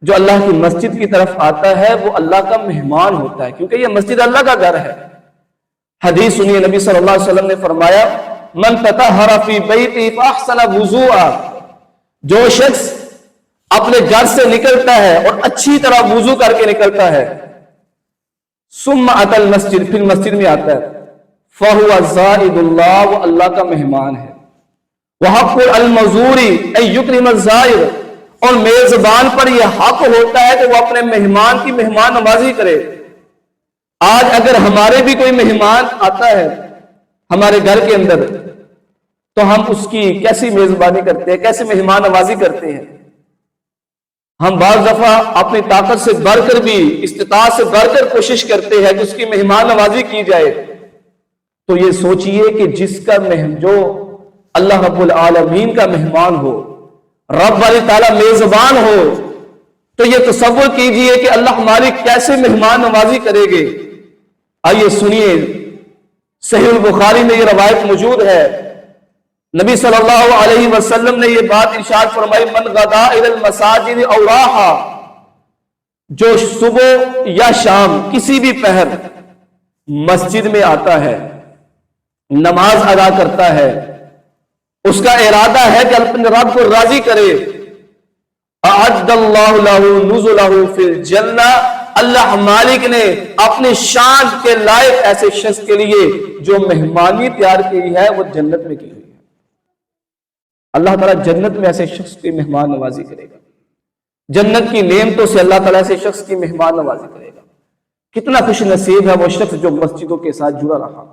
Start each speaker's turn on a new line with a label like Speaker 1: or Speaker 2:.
Speaker 1: جو اللہ کی مسجد کی طرف آتا ہے وہ اللہ کا مہمان ہوتا ہے، کیونکہ یہ مسجد اللہ کا گھر ہے۔ حدیث سنیے، نبی صلی اللہ علیہ وسلم نے فرمایا من تطہر فی بیتہ فاحسن وضوءا، جو شخص اپنے گھر سے نکلتا ہے اور اچھی طرح وضو کر کے نکلتا ہے، ثم اتى المسجد، پھر مسجد میں آتا ہے، فہو زائد اللہ، وہ اللہ کا مہمان ہے۔ وحق المزور ان یکرم الزائر، اور میزبان پر یہ حق ہوتا ہے کہ وہ اپنے مہمان کی مہمان نوازی کرے۔ آج اگر ہمارے بھی کوئی مہمان آتا ہے ہمارے گھر کے اندر تو ہم اس کی کیسی میزبانی کرتے ہیں، کیسے مہمان نوازی کرتے ہیں۔ ہم بعض دفعہ اپنی طاقت سے بڑھ کر بھی، استطاعت سے بڑھ کر کوشش کرتے ہیں کہ اس کی مہمان نوازی کی جائے۔ تو یہ سوچئے کہ جس کا جو اللہ رب العالمین کا مہمان ہو، رب والی تعالیٰ میزبان ہو، تو یہ تصور کیجئے کہ اللہ ہماری کیسے مہمان نوازی کرے گے۔ آئیے سنیے، صحیح البخاری میں یہ روایت موجود ہے، نبی صلی اللہ علیہ وسلم نے یہ بات ارشاد فرمائی من غدا الی المساجد او راحا، جو صبح یا شام کسی بھی پہر مسجد میں آتا ہے، نماز ادا کرتا ہے، اس کا ارادہ ہے کہ اپنے رب کو راضی کرے، اعد اللہ لہ نزلہ فی الجنہ، اللہ مالک نے اپنی شان کے لائق ایسے شخص کے لیے جو مہمانی تیار کی ہے وہ جنت میں کی ہوئی ہے۔ اللہ تعالیٰ جنت میں ایسے شخص کی مہمان نوازی کرے گا، جنت کی نعمتوں سے اللہ تعالیٰ ایسے شخص کی مہمان نوازی کرے گا۔ کتنا خوش نصیب ہے وہ شخص جو مسجدوں کے ساتھ جڑا رہا۔